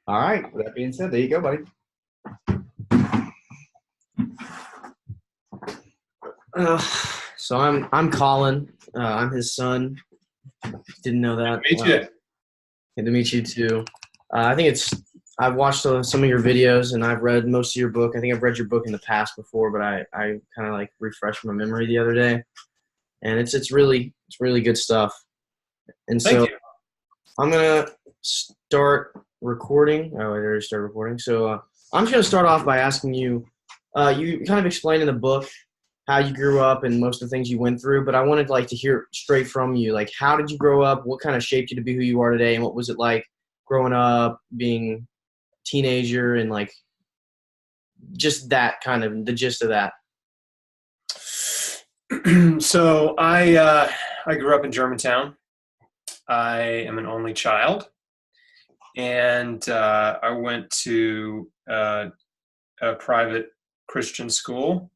All right. With that being said, there you go, buddy. Uh, so I'm Colin. I'm his son. Didn't know that. Meet you. Good to meet you too. I think I've watched some of your videos and I've read most of your book. I think I've read your book in the past before, but I kind of like refreshed my memory the other day, and it's really good stuff. And Thank so you. I'm gonna start recording. Oh, I already started recording. So I'm just gonna start off by asking you. You kind of explained in the book how you grew up and most of the things you went through, but I wanted like to hear straight from you. Like, how did you grow up? What kind of shaped you to be who you are today? And what was it like growing up, being a teenager, and like just that kind of the gist of that? So I grew up in Germantown. I am an only child, and I went to a private Christian school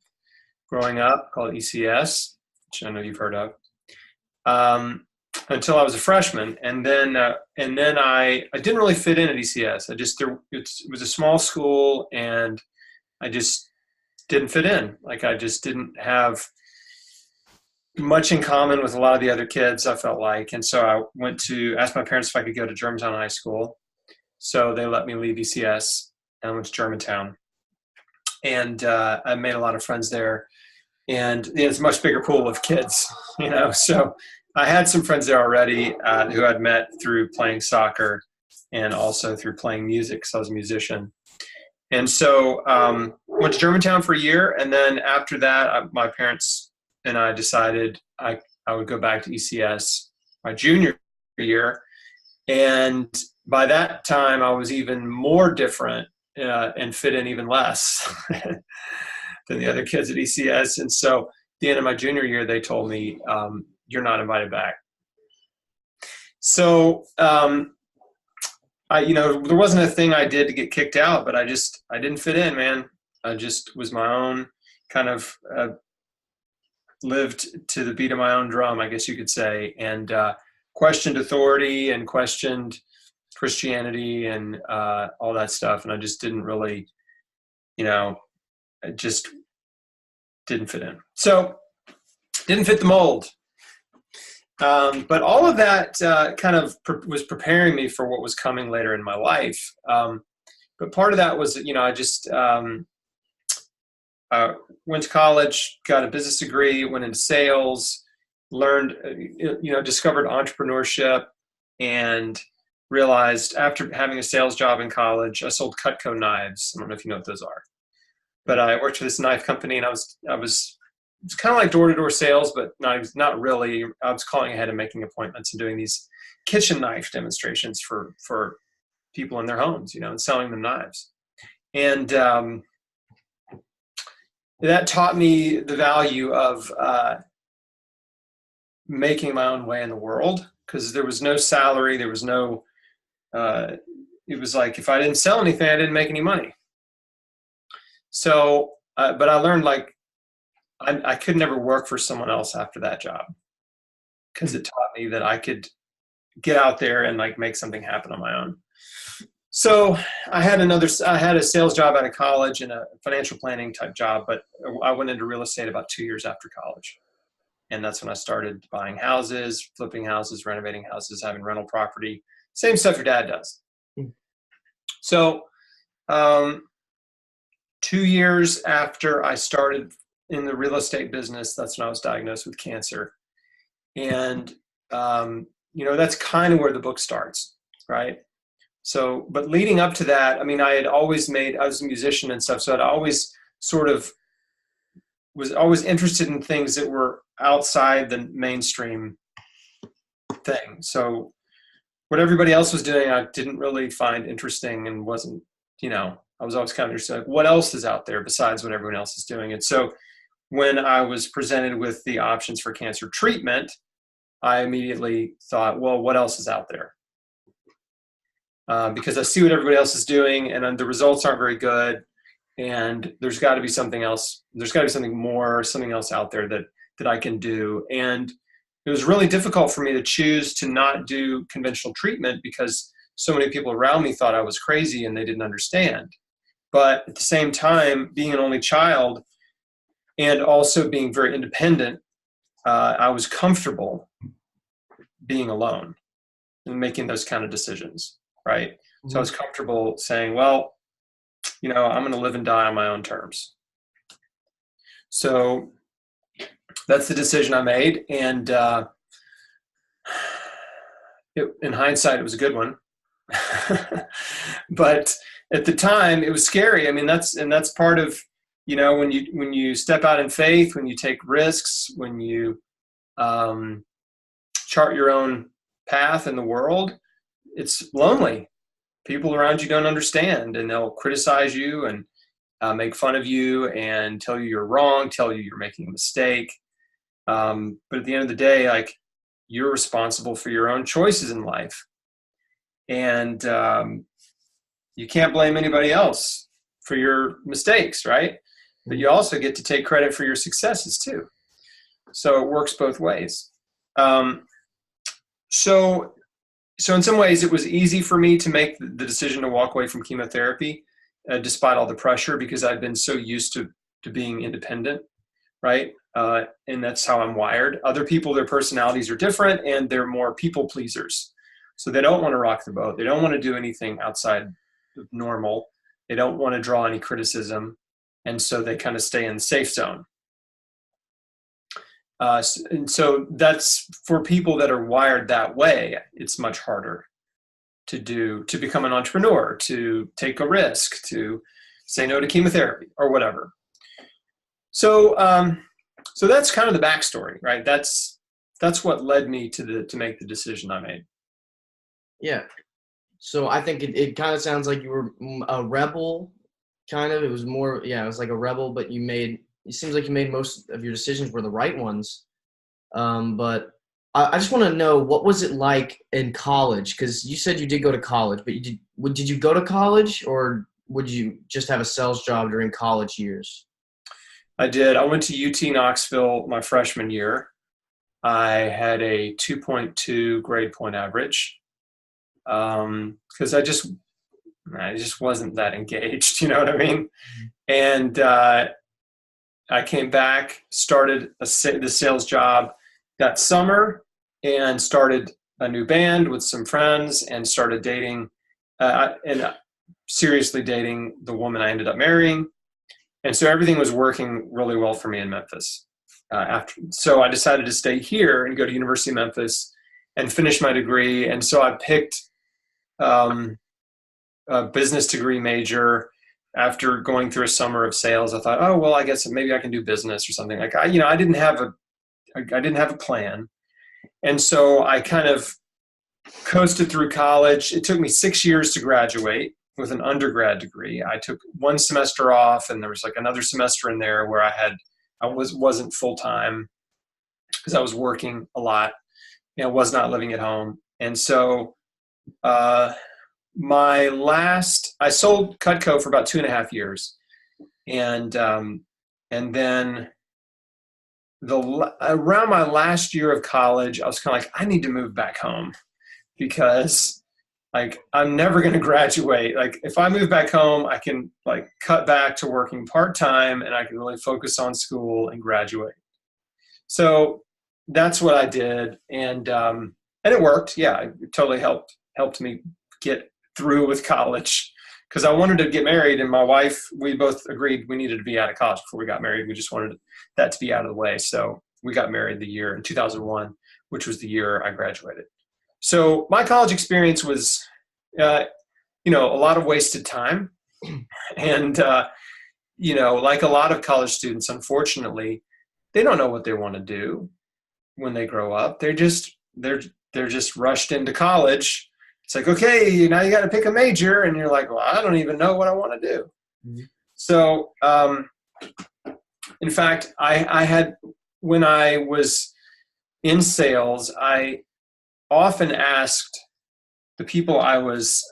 growing up called ECS, which I know you've heard of, until I was a freshman, and then I didn't really fit in at ECS. It was a small school, and I just didn't fit in. Like I just didn't have much in common with a lot of the other kids, I felt like. And so I went to ask my parents if I could go to Germantown High School. So they let me leave ECS and I went to Germantown. And I made a lot of friends there. And it's a much bigger pool of kids, you know. So I had some friends there already who I'd met through playing soccer and also through playing music, because I was a musician. And so went to Germantown for a year. And then after that, my parents and I decided I would go back to ECS my junior year. And by that time, I was even more different and fit in even less than the other kids at ECS. And so at the end of my junior year, they told me, you're not invited back. So, there wasn't a thing I did to get kicked out, but I didn't fit in, man. I just was my own kind of lived to the beat of my own drum, I guess you could say, and questioned authority and questioned Christianity and all that stuff. And I just didn't really, I just didn't fit in. So didn't fit the mold. But all of that kind of was preparing me for what was coming later in my life. But part of that was, I just went to college, got a business degree, went into sales, learned, discovered entrepreneurship, and realized after having a sales job in college, I sold Cutco knives. I don't know if you know what those are, but I worked for this knife company, and I was it's kind of like door-to-door sales, but not really. I was calling ahead and making appointments and doing these kitchen knife demonstrations for people in their homes, and selling them knives. And that taught me the value of making my own way in the world, because there was no salary. There was no, it was like, if I didn't sell anything, I didn't make any money. So, but I learned like, I could never work for someone else after that job, because it taught me that I could get out there and like make something happen on my own. So I had a sales job out of college and a financial planning type job, but I went into real estate about 2 years after college. And that's when I started buying houses, flipping houses, renovating houses, having rental property, same stuff your dad does. So 2 years after I started in the real estate business, that's when I was diagnosed with cancer. And, that's kind of where the book starts, right? So, but leading up to that, I mean, I was a musician and stuff, so I'd always was always interested in things that were outside the mainstream thing. So what everybody else was doing, I didn't really find interesting, and wasn't, I was always kind of interested, like, what else is out there besides what everyone else is doing? And so when I was presented with the options for cancer treatment, I immediately thought, well, what else is out there? Because I see what everybody else is doing, and the results aren't very good. And there's got to be something else. There's got to be something more, something else out there that I can do. And it was really difficult for me to choose to not do conventional treatment, because so many people around me thought I was crazy and they didn't understand. But at the same time, being an only child and also being very independent, I was comfortable being alone and making those kind of decisions, right? Mm-hmm. So I was comfortable saying, well, I'm going to live and die on my own terms. So that's the decision I made. And in hindsight, it was a good one. But at the time, it was scary. I mean, that's part of, when you step out in faith, when you take risks, when you chart your own path in the world, it's lonely. People around you don't understand, and they'll criticize you and make fun of you and tell you you're wrong, tell you you're making a mistake. But at the end of the day, like, you're responsible for your own choices in life. And you can't blame anybody else for your mistakes, right? But you also get to take credit for your successes too. So it works both ways. So in some ways, it was easy for me to make the decision to walk away from chemotherapy, despite all the pressure, because I've been so used to being independent, right? And that's how I'm wired. Other people, their personalities are different, and they're more people pleasers. So they don't want to rock the boat. They don't want to do anything outside of normal. They don't want to draw any criticism. And so they kind of stay in the safe zone. And so that's for people that are wired that way. It's much harder to become an entrepreneur, to take a risk, to say no to chemotherapy or whatever. So that's kind of the backstory, right? That's what led me to make the decision I made. Yeah. So I think it kind of sounds like you were a rebel, kind of. It was more, it was like a rebel, but it seems like you made most of your decisions were the right ones. But I just want to know, what was it like in college? Because you said you did go to college, but did you go to college, or would you just have a sales job during college years? I did. I went to UT Knoxville my freshman year. I had a 2.2 grade point average because I just wasn't that engaged, you know what I mean? And I came back, started the sales job that summer, and started a new band with some friends, and started dating and seriously dating the woman I ended up marrying. And so everything was working really well for me in Memphis. So I decided to stay here and go to University of Memphis and finish my degree. And so I picked a business degree major. After going through a summer of sales, I thought, oh, well, I guess maybe I can do business or something. Like, I didn't have a plan. And so I kind of coasted through college. It took me 6 years to graduate with an undergrad degree. I took one semester off, and there was like another semester in there where I wasn't full time because I was working a lot. Was not living at home. And so I sold Cutco for about 2.5 years. And then around my last year of college, I was kind of like, I need to move back home, because like, I'm never going to graduate. Like, if I move back home, I can like cut back to working part-time, and I can really focus on school and graduate. So that's what I did. And it worked. Yeah, it totally helped me get through with college, because I wanted to get married, and my wife, we both agreed we needed to be out of college before we got married. We just wanted that to be out of the way. So we got married in 2001, which was the year I graduated. So my college experience was, a lot of wasted time. And, like a lot of college students, unfortunately, they don't know what they want to do when they grow up. They're just rushed into college. It's like, okay, now you got to pick a major. And you're like, well, I don't even know what I want to do. Mm-hmm. So, in fact, I had, when I was in sales, I often asked the people I was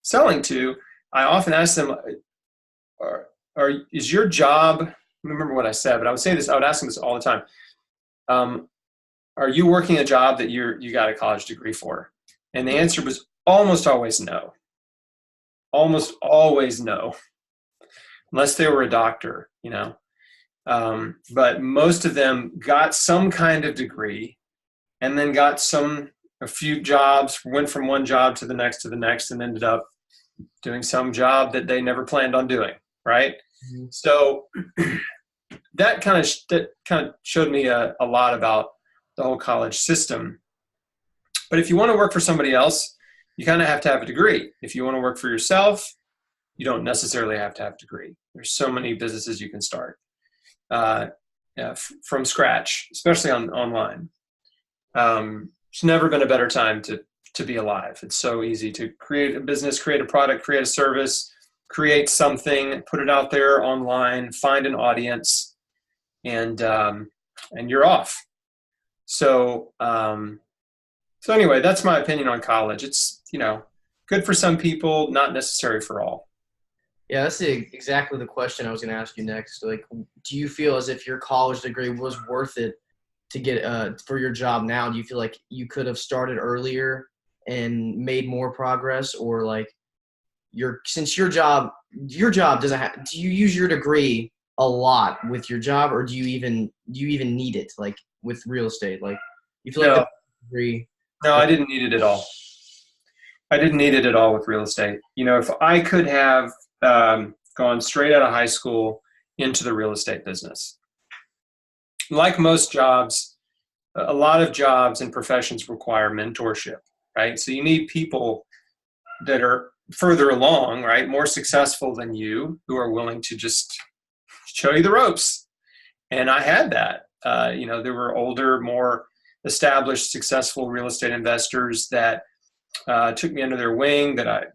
selling to, I often asked them, is your job, I don't remember what I said, but I would ask them this all the time. Are you working a job that you got a college degree for? And the answer was almost always no. Almost always no, unless they were a doctor, you know. But most of them got some kind of degree and then got a few jobs, went from one job to the next, and ended up doing some job that they never planned on doing, right? Mm-hmm. So that kind of showed me a lot about the whole college system. But if you want to work for somebody else, you kind of have to have a degree. If you want to work for yourself, you don't necessarily have to have a degree. There's so many businesses you can start from scratch, especially online. It's never been a better time to be alive. It's so easy to create a business, create a product, create a service, create something, put it out there online, find an audience, and you're off. So anyway, that's my opinion on college. It's, good for some people, not necessary for all. Yeah, that's exactly the question I was going to ask you next. Like, do you feel as if your college degree was worth it to get for your job now? Do you feel like you could have started earlier and made more progress, or like since your job doesn't have, do you use your degree a lot with your job, or do you even need it, like with real estate? Like, you feel like the degree? No, I didn't need it at all. I didn't need it at all with real estate. If I could have gone straight out of high school into the real estate business, like most jobs, a lot of jobs and professions require mentorship, right? So you need people that are further along, right, more successful than you, who are willing to just show you the ropes. And I had that. There were older, more established, successful real estate investors that took me under their wing, that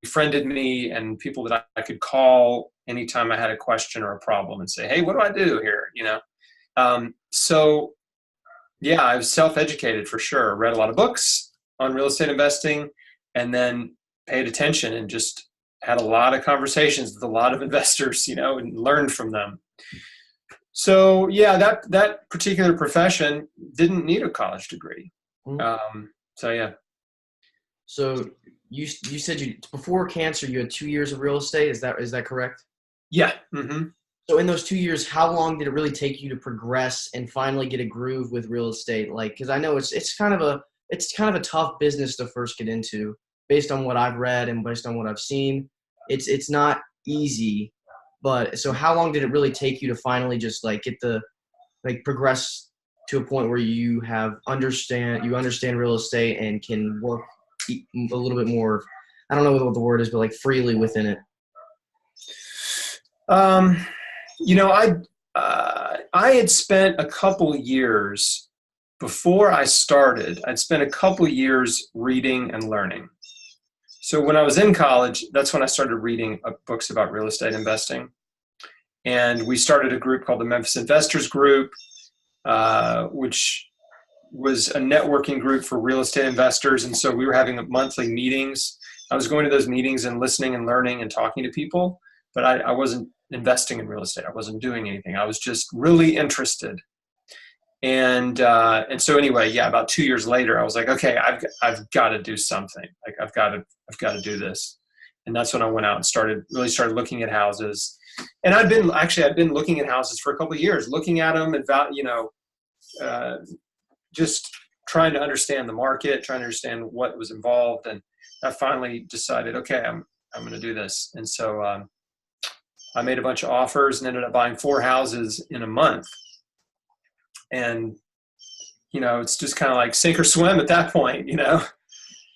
befriended me, and people that I could call anytime I had a question or a problem and say, hey, what do I do here? So yeah, I was self-educated for sure. Read a lot of books on real estate investing, and then paid attention and just had a lot of conversations with a lot of investors, and learned from them. So yeah, that particular profession didn't need a college degree. So yeah. So you said before cancer you had 2 years of real estate. Is that correct? Yeah. Mm-hmm. So in those 2 years, how long did it really take you to progress and finally get a groove with real estate? Like, because I know it's kind of a tough business to first get into. Based on what I've read and based on what I've seen, it's not easy. But so how long did it really take you to finally just like progress to a point where you understand real estate and can work a little bit more, I don't know what the word is, but like freely within it? I had spent a couple years before I started. I'd spent a couple years reading and learning. So when I was in college, that's when I started reading books about real estate investing. And we started a group called the Memphis Investors Group, which was a networking group for real estate investors. And so we were having monthly meetings. I was going to those meetings and listening and learning and talking to people, but I wasn't investing in real estate. I wasn't doing anything. I was just really interested. And so anyway, yeah, about 2 years later, I was like, okay, I've got to do something. Like I've got to do this. And that's when I went out and started looking at houses. And I'd been looking at houses for a couple of years, looking at them and just trying to understand the market, trying to understand what was involved. And I finally decided, okay, I'm going to do this. And so I made a bunch of offers and ended up buying 4 houses in a month. And, it's just kind of like sink or swim at that point,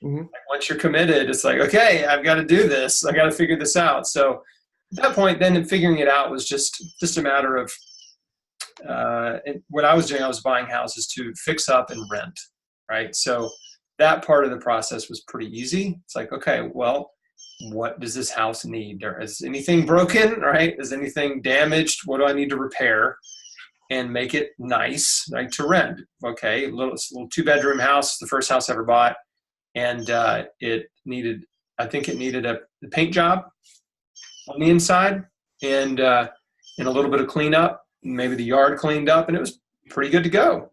Mm-hmm. Like once you're committed, it's like, okay, I've got to do this. I got to figure this out. So at that point, then figuring it out was just a matter of, and what I was doing, I was buying houses to fix up and rent, right? So that part of the process was pretty easy. It's like, okay, well, what does this house need? Is anything broken, right? Is anything damaged? What do I need to repair and make it nice, like to rent? Okay, it's a little 2-bedroom house, the first house I ever bought. And it needed a paint job on the inside and a little bit of cleanup, maybe the yard cleaned up, and it was pretty good to go.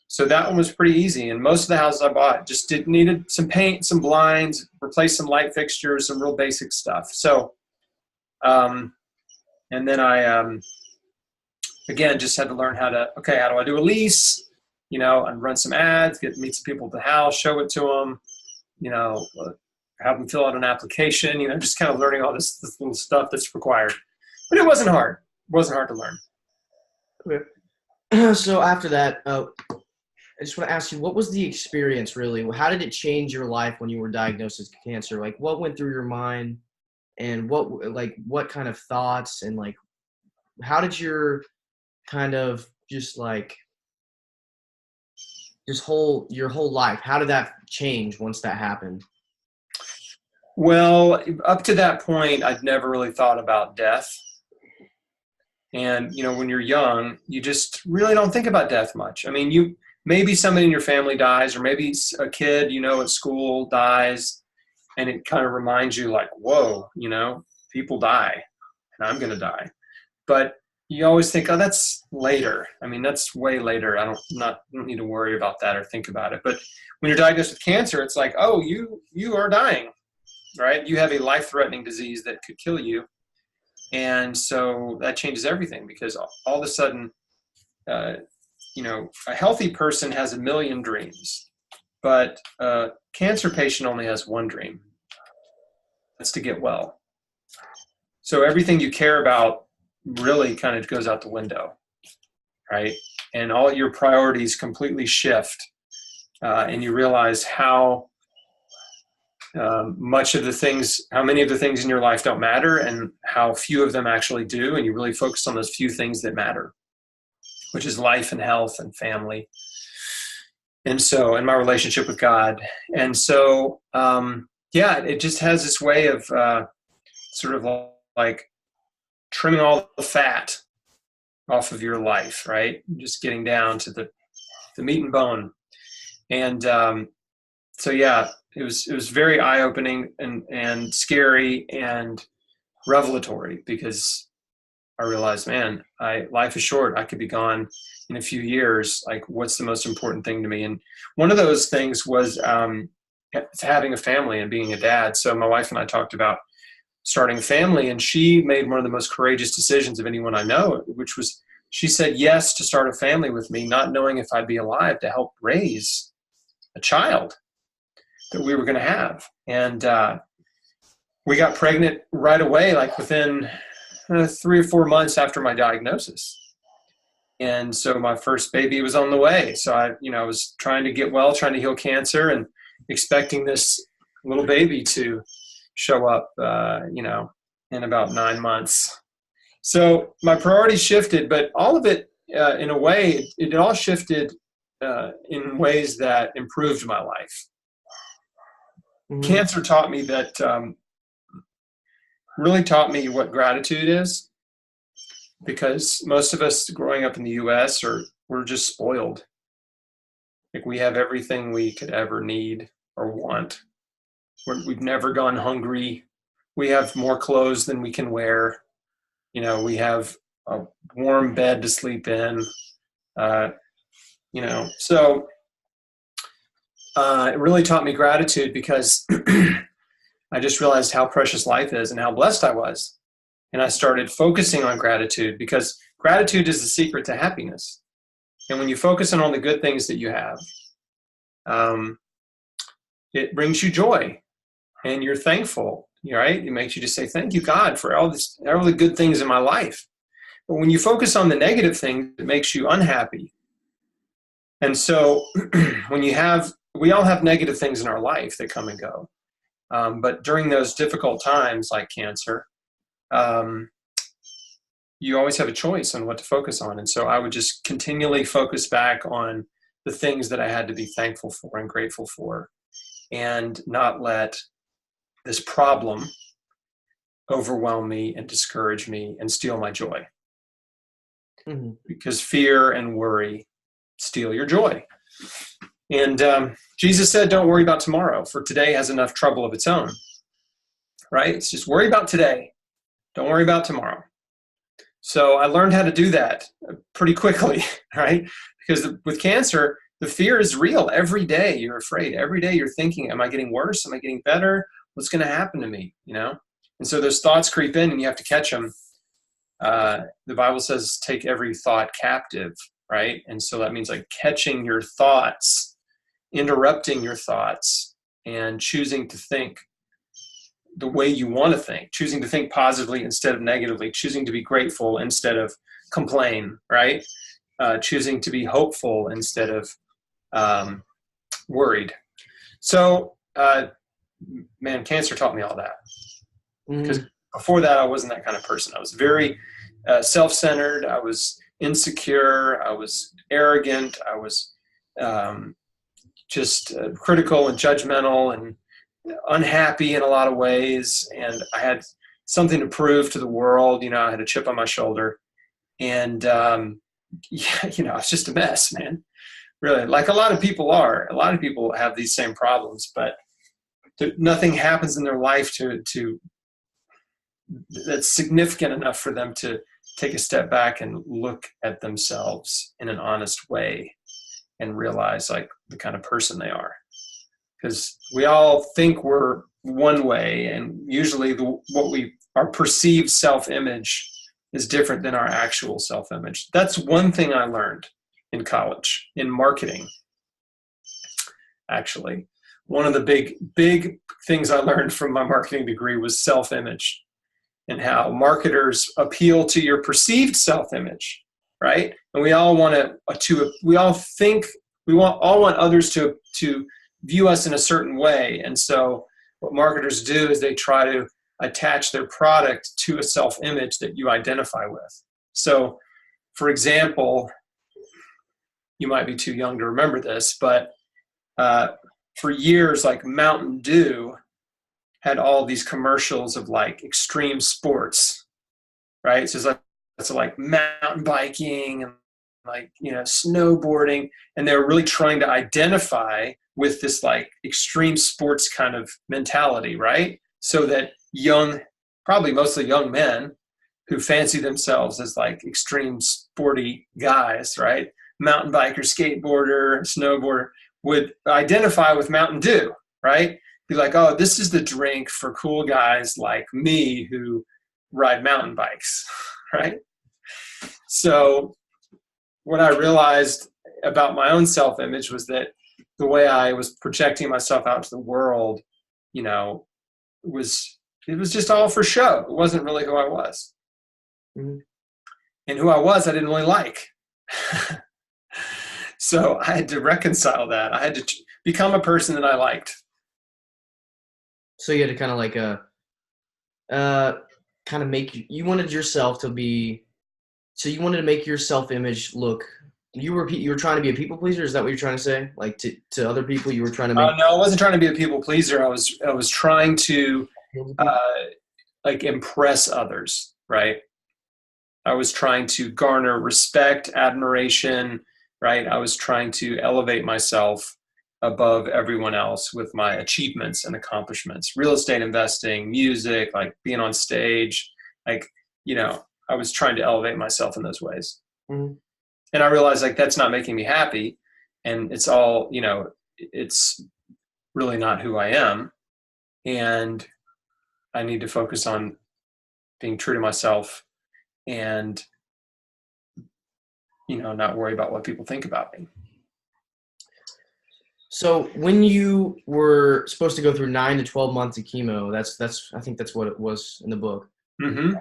So that one was pretty easy. And most of the houses I bought just needed some paint, some blinds, replace some light fixtures, some real basic stuff. So, and then I, again, just had to learn how do I do a lease, and run some ads, meet some people at the house, show it to them, have them fill out an application, just kind of learning all this little stuff that's required. But it wasn't hard. It wasn't hard to learn. Okay. So after that, I just want to ask you, what was the experience really? How did it change your life when you were diagnosed with cancer? Like, what went through your mind, and what kind of thoughts, and like, how did your kind of your whole life, how did that change once that happened? Well, up to that point, I'd never really thought about death. And, when you're young, you just really don't think about death much. I mean, maybe somebody in your family dies, or maybe a kid, at school dies, and it kind of reminds you like, whoa, people die and I'm going to die. But you always think, oh, that's later. I mean, that's way later. I don't need to worry about that or think about it. But when you're diagnosed with cancer, it's like, oh, you are dying, right? You have a life-threatening disease that could kill you. And so that changes everything, because all of a sudden, a healthy person has a million dreams, but a cancer patient only has one dream. That's to get well. So everything you care about really kind of goes out the window, right? And all your priorities completely shift, and you realize how many of the things in your life don't matter, and how few of them actually do. And you really focus on those few things that matter, which is life and health and family. And my relationship with God. And so, it just has this way of sort of like trimming all the fat off of your life, right? Just getting down to the meat and bone. And it was very eye-opening and scary and revelatory, because I realized, man, life is short. I could be gone in a few years. Like, what's the most important thing to me? And one of those things was having a family and being a dad. So my wife and I talked about starting a family, and she made one of the most courageous decisions of anyone I know, which was she said yes to start a family with me, not knowing if I'd be alive to help raise a child that we were going to have. And we got pregnant right away, like within 3 or 4 months after my diagnosis. And so my first baby was on the way. So I was trying to get well, trying to heal cancer, and expecting this little baby to show up, in about 9 months. So my priorities shifted, but all of it, in a way, it all shifted in ways that improved my life. Mm-hmm. Cancer taught me that, really taught me what gratitude is, because most of us growing up in the U.S. we're just spoiled. Like, we have everything we could ever need or want. We've never gone hungry. We have more clothes than we can wear. We have a warm bed to sleep in. So it really taught me gratitude, because I just realized how precious life is and how blessed I was. And I started focusing on gratitude, because gratitude is the secret to happiness. And when you focus on all the good things that you have, it brings you joy, and you're thankful, right? It makes you just say, thank you, God, for all the good things in my life. But when you focus on the negative things, it makes you unhappy. And so we all have negative things in our life that come and go. But during those difficult times like cancer, you always have a choice on what to focus on. And so I would just continually focus back on the things that I had to be thankful for and grateful for, and not let this problem overwhelm me and discourage me and steal my joy. Mm-hmm. Because fear and worry steal your joy. And Jesus said, don't worry about tomorrow, for today has enough trouble of its own. Right? It's just worry about today. Don't worry about tomorrow. So I learned how to do that pretty quickly, right? Because with cancer, the fear is real. Every day you're afraid. Every day you're thinking, am I getting worse? Am I getting better? What's going to happen to me? And so those thoughts creep in and you have to catch them. The Bible says, take every thought captive, right? And so that means like catching your thoughts, interrupting your thoughts, and choosing to think the way you want to think, choosing to think positively instead of negatively, choosing to be grateful instead of complain, right? Choosing to be hopeful instead of worried. So, man, cancer taught me all that. Because before that, I wasn't that kind of person. I was very self-centered. I was insecure. I was arrogant. I was just critical and judgmental and unhappy in a lot of ways. And I had something to prove to the world. I had a chip on my shoulder. And, it's just a mess, man. Really, like a lot of people are. A lot of people have these same problems, but nothing happens in their life that's significant enough for them to take a step back and look at themselves in an honest way and realize like the kind of person they are. Because we all think we're one way, and usually our perceived self-image is different than our actual self-image. That's one thing I learned in college, in marketing. Actually, one of the big things I learned from my marketing degree was self-image, and how marketers appeal to your perceived self-image, right? And we all want others to view us in a certain way. And so what marketers do is they try to attach their product to a self-image that you identify with. So, for example, you might be too young to remember this, but for years, like Mountain Dew had all these commercials of like extreme sports, right? So it's like mountain biking and like, snowboarding. And they were really trying to identify with this like extreme sports kind of mentality, right? So that probably mostly young men who fancy themselves as like extreme sporty guys, right? Mountain biker, skateboarder, snowboarder would identify with Mountain Dew, right? Be like, oh, this is the drink for cool guys like me who ride mountain bikes, right? So what I realized about my own self-image was that the way I was projecting myself out to the world, it was just all for show. It wasn't really who I was. Mm-hmm. And who I was, I didn't really like. So I had to reconcile that. I had to become a person that I liked. So you had to kind of like you wanted yourself to be, so you wanted to make your self-image look, you were trying to be a people pleaser? Is that what you're trying to say? Like to other people you were trying to make? No, I wasn't trying to be a people pleaser. I was trying to like impress others, right? I was trying to garner respect, admiration, right? I was trying to elevate myself above everyone else with my achievements and accomplishments, real estate investing, music, like being on stage, like, I was trying to elevate myself in those ways. Mm-hmm. And I realized like, that's not making me happy. And it's all, it's really not who I am. And I need to focus on being true to myself and, not worry about what people think about me. So when you were supposed to go through 9 to 12 months of chemo, I think that's what it was in the book. Mm-hmm.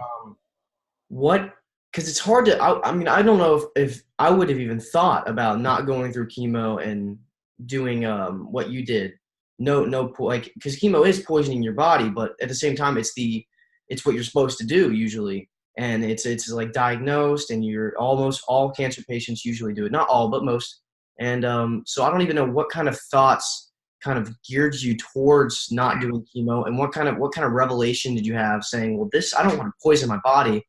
Because it's hard to, I don't know if I would have even thought about not going through chemo and doing what you did. Because chemo is poisoning your body, but at the same time, it's what you're supposed to do usually. And it's like diagnosed, and almost all cancer patients usually do it. Not all, but most. And so I don't even know what kind of thoughts kind of geared you towards not doing chemo, and what kind of revelation did you have saying, well, I don't want to poison my body.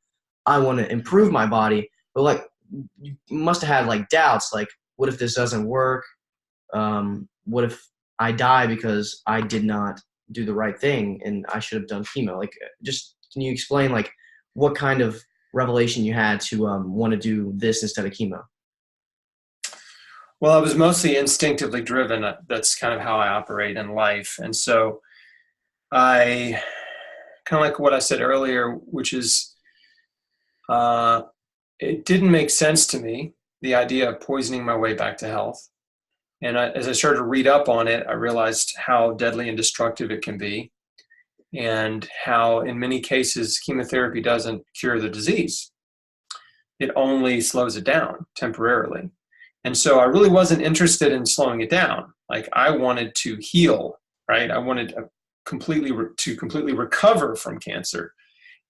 I want to improve my body. But like, you must have had like doubts, like, what if this doesn't work? What if I die because I did not do the right thing and I should have done chemo? Like, just can you explain like what kind of revelation you had to want to do this instead of chemo? Well, I was mostly instinctively driven. That's kind of how I operate in life. And so I kind of like what I said earlier, which is uh, it didn't make sense to me, the idea of poisoning my way back to health. And as I started to read up on it, I realized how deadly and destructive it can be, and how in many cases chemotherapy doesn't cure the disease. It only slows it down temporarily. And so I really wasn't interested in slowing it down. Like, I wanted to heal, right? I wanted to completely recover from cancer.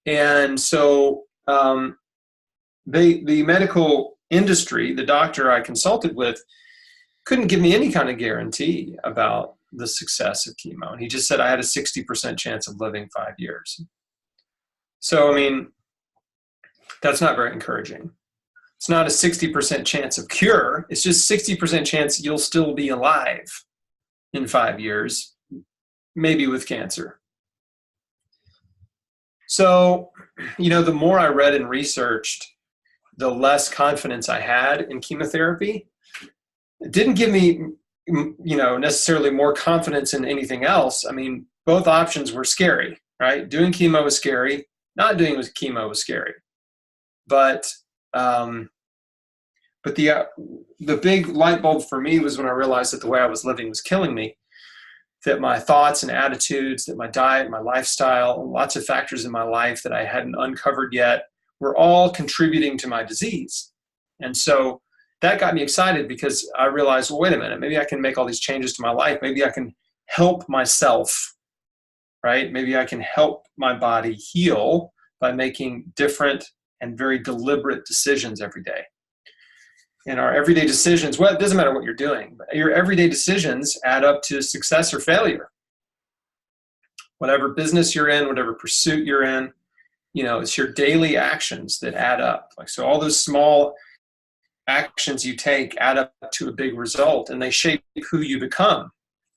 And so the medical industry, the doctor I consulted with, couldn't give me any kind of guarantee about the success of chemo. And he just said I had a 60% chance of living 5 years. So, I mean, that's not very encouraging. It's not a 60% chance of cure. It's just 60% chance you'll still be alive in 5 years, maybe with cancer. So, the more I read and researched, the less confidence I had in chemotherapy. It didn't give me, necessarily more confidence in anything else. I mean, both options were scary, right? Doing chemo was scary. Not doing chemo was scary. But the big light bulb for me was when I realized that the way I was living was killing me, that my thoughts and attitudes, that my diet, my lifestyle, lots of factors in my life that I hadn't uncovered yet were all contributing to my disease. And so that got me excited, because I realized, well, wait a minute, maybe I can make all these changes to my life. Maybe I can help myself, right? Maybe I can help my body heal by making different and very deliberate decisions every day. And our everyday decisions, well, it doesn't matter what you're doing, but your everyday decisions add up to success or failure. Whatever business you're in, whatever pursuit you're in, it's your daily actions that add up. Like, so all those small actions you take add up to a big result, and they shape who you become,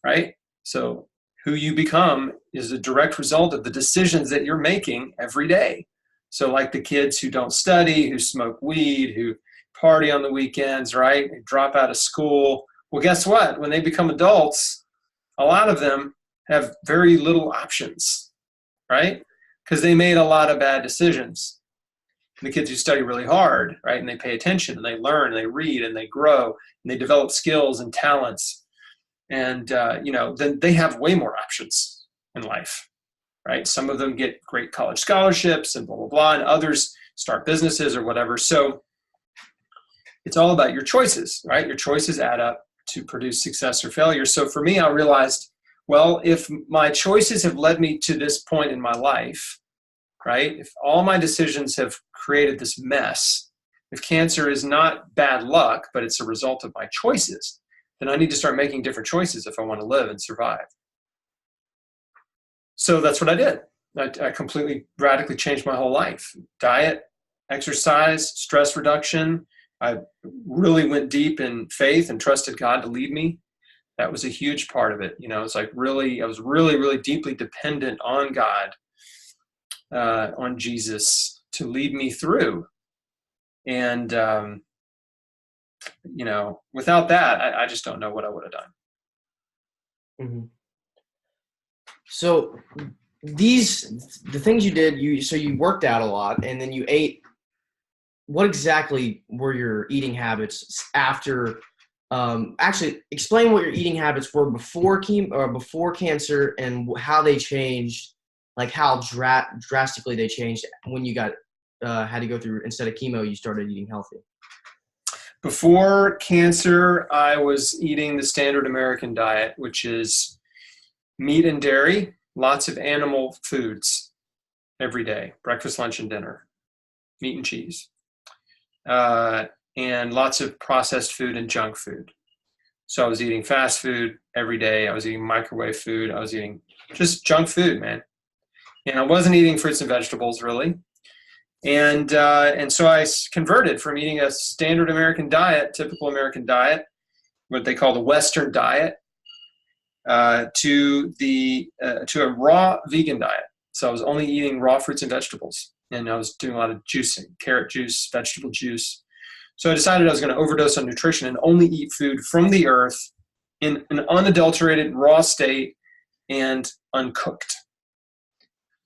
right? So who you become is a direct result of the decisions that you're making every day. So like the kids who don't study, who smoke weed, who party on the weekends, right? They drop out of school. Well, guess what? When they become adults, a lot of them have very little options, right? Because they made a lot of bad decisions. And the kids who study really hard, right? And they pay attention, and they learn, and they read, and they grow, and they develop skills and talents. And, then they have way more options in life, right? Some of them get great college scholarships and blah, blah, blah, and others start businesses or whatever. So it's all about your choices, right? Your choices add up to produce success or failure. So for me, I realized, well, if my choices have led me to this point in my life, right? If all my decisions have created this mess, if cancer is not bad luck, but it's a result of my choices, then I need to start making different choices if I want to live and survive. So that's what I did. I completely radically changed my whole life. Diet, exercise, stress reduction. I really went deep in faith and trusted God to lead me. That was a huge part of it. It's like I was really, really deeply dependent on God, on Jesus, to lead me through. And, without that, I just don't know what I would have done. Mm-hmm. So the things you did, you worked out a lot, and then you ate. What exactly were your eating habits after? Actually, explain what your eating habits were before chemo or before cancer, and how they changed, like how drastically they changed when you got had to go through, instead of chemo, you started eating healthy. Before cancer, I was eating the standard American diet, which is meat and dairy, lots of animal foods every day, breakfast, lunch, and dinner, meat and cheese, and lots of processed food and junk food. So I was eating fast food every day. I was eating microwave food. I was eating just junk food, man. And I wasn't eating fruits and vegetables, really. And so I converted from eating a standard American diet, typical American diet, what they call the Western diet, to a raw vegan diet. So I was only eating raw fruits and vegetables, and I was doing a lot of juicing, carrot juice, vegetable juice, So I decided I was going to overdose on nutrition and only eat food from the earth in an unadulterated raw state and uncooked.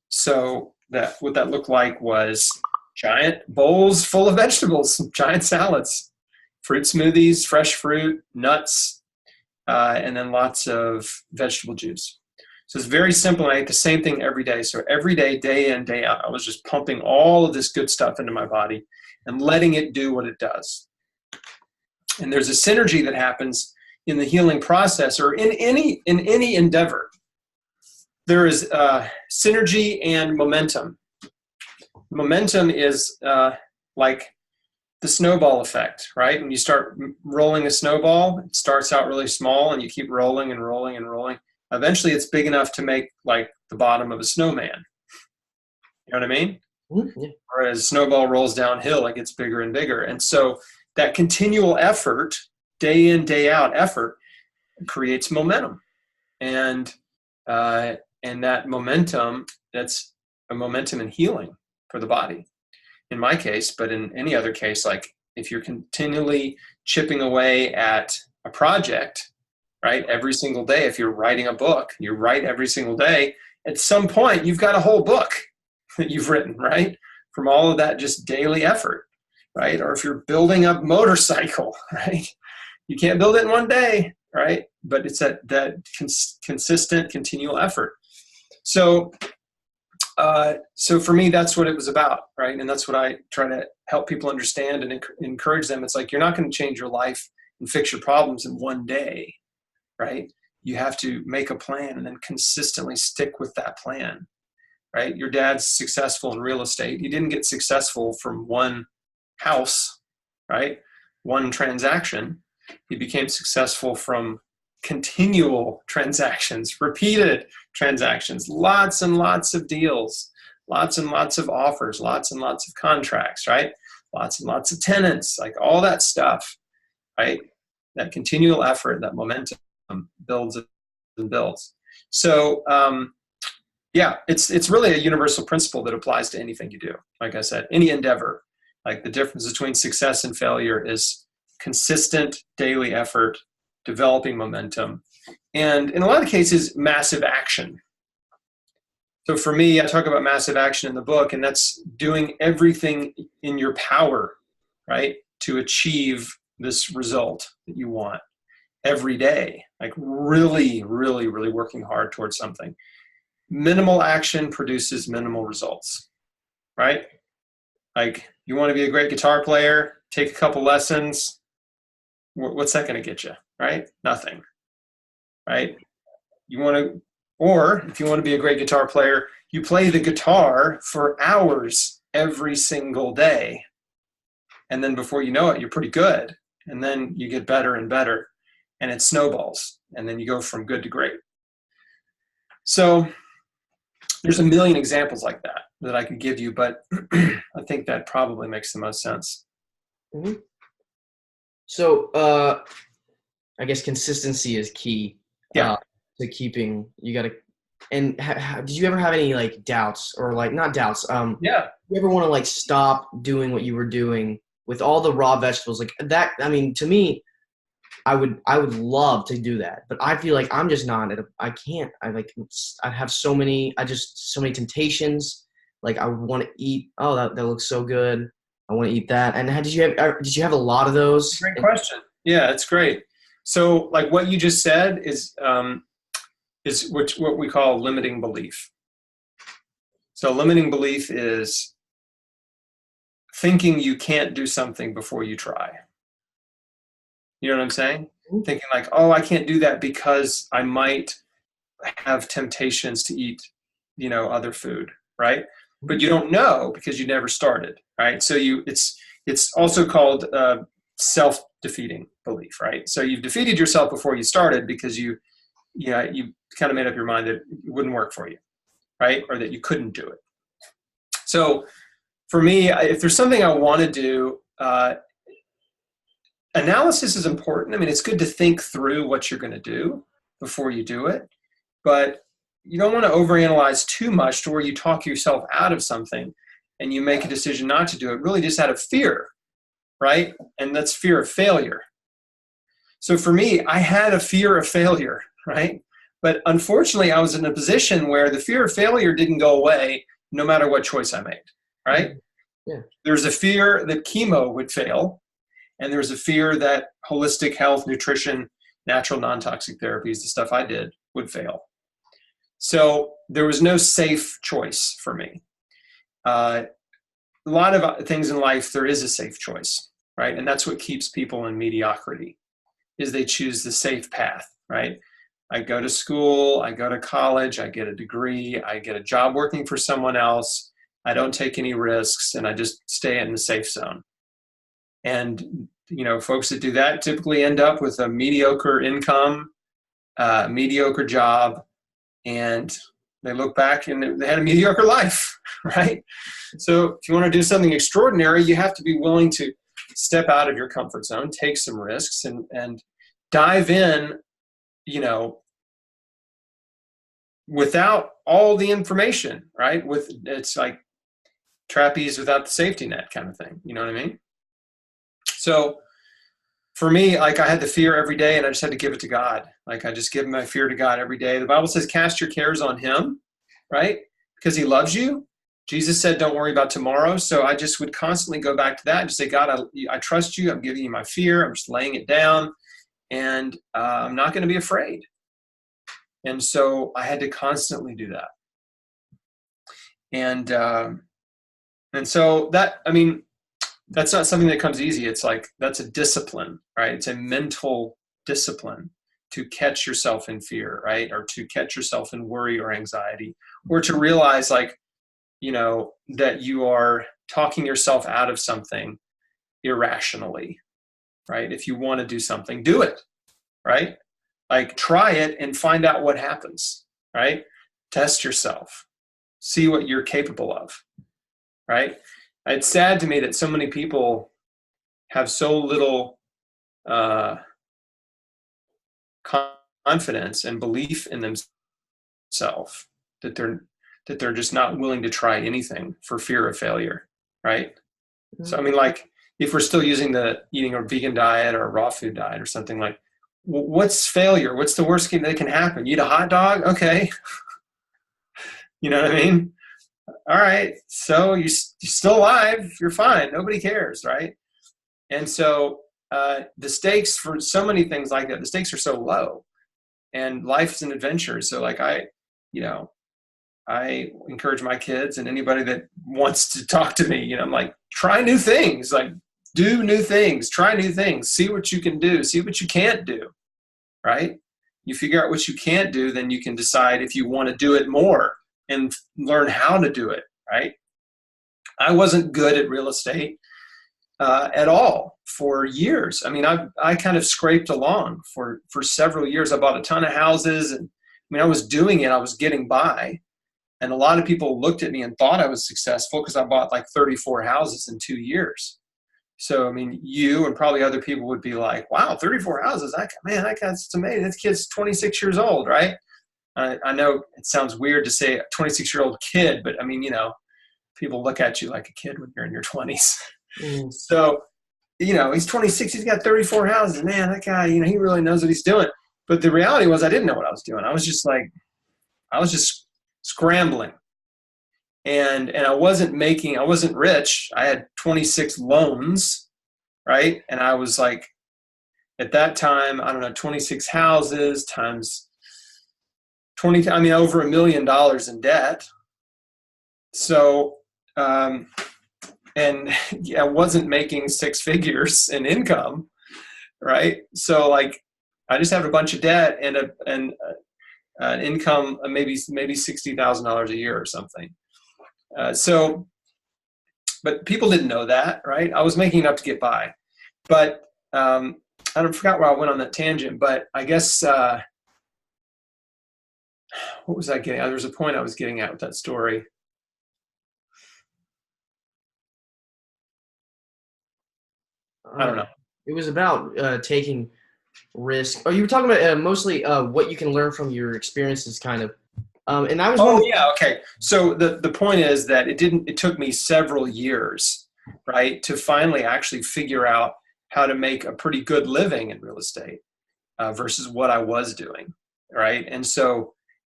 So what that looked like was giant bowls full of vegetables, giant salads, fruit smoothies, fresh fruit, nuts, and then lots of vegetable juice. So it's very simple, and I ate the same thing every day. So every day, day in, day out, I was just pumping all of this good stuff into my body and letting it do what it does. And there's a synergy that happens in the healing process, or in any endeavor. There is synergy and momentum. Momentum is like the snowball effect, right? When you start rolling a snowball, it starts out really small and you keep rolling and rolling and rolling. Eventually it's big enough to make like the bottom of a snowman. You know what I mean? Mm-hmm. Yeah. Or as a snowball rolls downhill, it gets bigger and bigger. And so that continual effort, day in, day out effort, creates momentum. And that momentum, that's a momentum in healing for the body. In my case, but in any other case, like if you're continually chipping away at a project, right, every single day, if you're writing a book, you write every single day, at some point you've got a whole book that you've written, right, from all of that just daily effort, right? Or if you're building a motorcycle, right, you can't build it in one day, right? But it's that consistent, continual effort. So for me, that's what it was about, right? And that's what I try to help people understand and encourage them. It's like, you're not going to change your life and fix your problems in one day, right? You have to make a plan and then consistently stick with that plan, right? Your dad's successful in real estate. He didn't get successful from one house, right? One transaction. He became successful from continual transactions, repeated transactions, lots and lots of deals, lots and lots of offers, lots and lots of contracts, right? Lots and lots of tenants, like all that stuff, right? That continual effort, that momentum builds and builds. So, yeah, it's really a universal principle that applies to anything you do. Like I said, any endeavor, like the difference between success and failure is consistent daily effort, developing momentum, and in a lot of cases, massive action. So for me, I talk about massive action in the book, and that's doing everything in your power, right, to achieve this result that you want every day, like really, really, really working hard towards something. Minimal action produces minimal results, right? Like, you want to be a great guitar player, take a couple lessons. What's that going to get you, right? Nothing, right? Or if you want to be a great guitar player, you play the guitar for hours every single day. And then before you know it, you're pretty good. And then you get better and better, and it snowballs. And then you go from good to great. So there's a million examples like that I could give you, but I think that probably makes the most sense. Mm-hmm. So I guess consistency is key. Yeah. To keeping, you got to, and did you ever have any like doubts, or like not doubts? Yeah. You ever want to like stop doing what you were doing with all the raw vegetables like that? I mean, to me, I would love to do that, but I feel like I'm just not. I can't. I have so many temptations. Like I want to eat. Oh, that looks so good. I want to eat that. And did you have a lot of those? Great question. Yeah, it's great. So like what you just said is what we call limiting belief. So limiting belief is thinking you can't do something before you try. You know what I'm saying? Mm-hmm. Thinking like, oh, I can't do that because I might have temptations to eat, other food, right? But you don't know because you never started, right? So it's also called self-defeating belief, right? So you've defeated yourself before you started because you kind of made up your mind that it wouldn't work for you, right? Or that you couldn't do it. So for me, if there's something I want to do, analysis is important. I mean, it's good to think through what you're going to do before you do it, but you don't want to overanalyze too much to where you talk yourself out of something and you make a decision not to do it, really just out of fear, right? And that's fear of failure. So for me, I had a fear of failure, right? But unfortunately, I was in a position where the fear of failure didn't go away no matter what choice I made, right? Yeah. There's a fear that chemo would fail, and there's a fear that holistic health, nutrition, natural non-toxic therapies, the stuff I did, would fail. So there was no safe choice for me. A lot of things in life, there is a safe choice, right? And that's what keeps people in mediocrity, is they choose the safe path, right? I go to school, I go to college, I get a degree, I get a job working for someone else, I don't take any risks, and I just stay in the safe zone. And, folks that do that typically end up with a mediocre income, mediocre job, and they look back and they had a mediocre life, right? So if you want to do something extraordinary, you have to be willing to step out of your comfort zone, take some risks, and dive in, without all the information, right? It's like trapeze without the safety net kind of thing. You know what I mean? So for me, like, I had the fear every day, and I just had to give it to God. Like, I just give my fear to God every day. The Bible says, cast your cares on him, right? Because he loves you. Jesus said, don't worry about tomorrow. So I just would constantly go back to that and just say, God, I trust you. I'm giving you my fear. I'm just laying it down, and I'm not going to be afraid. And so I had to constantly do that. And so that's not something that comes easy. It's like, that's a discipline, right? It's a mental discipline to catch yourself in fear, right? Or to catch yourself in worry or anxiety, or to realize, like, that you are talking yourself out of something irrationally, right? If you want to do something, do it, right? Like, try it and find out what happens, right? Test yourself, see what you're capable of, right? It's sad to me that so many people have so little confidence and belief in themselves that they're just not willing to try anything for fear of failure, right? Mm-hmm. So, like, if we're still using the eating a vegan diet or a raw food diet or something, like, what's failure? What's the worst thing that can happen? You eat a hot dog? Okay. You know what I mean? All right, so you're still alive, you're fine, nobody cares, right? And so the stakes for so many things like that, the stakes are so low, and life's an adventure. So, like, I encourage my kids and anybody that wants to talk to me, I'm like, try new things, like, do new things, try new things, see what you can do, see what you can't do, right? You figure out what you can't do, then you can decide if you want to do it more and learn how to do it, right? I wasn't good at real estate at all for years. I kind of scraped along for several years. I bought a ton of houses, and I was doing it. I was getting by. And a lot of people looked at me and thought I was successful because I bought like 34 houses in 2 years. So, you and probably other people would be like, wow, 34 houses. That guy's amazing. This kid's 26 years old, right? I know it sounds weird to say a 26-year-old kid, but people look at you like a kid when you're in your 20s. Mm. So, he's 26, he's got 34 houses. Man, that guy, he really knows what he's doing. But the reality was, I didn't know what I was doing. I was just scrambling. And I wasn't rich. I had 26 loans, right? And I was like, at that time, 26 houses times 20, over $1 million in debt. So, and I wasn't making six figures in income, right? So, like, I just had a bunch of debt and an income of maybe $60,000 a year or something. But people didn't know that, right? I was making enough to get by. But I forgot where I went on that tangent, but I guess, what was I getting at? There was a point I was getting at with that story. I don't know. It was about taking risk. Oh, you were talking about mostly what you can learn from your experiences, kind of. And I was. Oh, yeah. Okay. So the point is that it took me several years right, to finally actually figure out how to make a pretty good living in real estate versus what I was doing, right? And so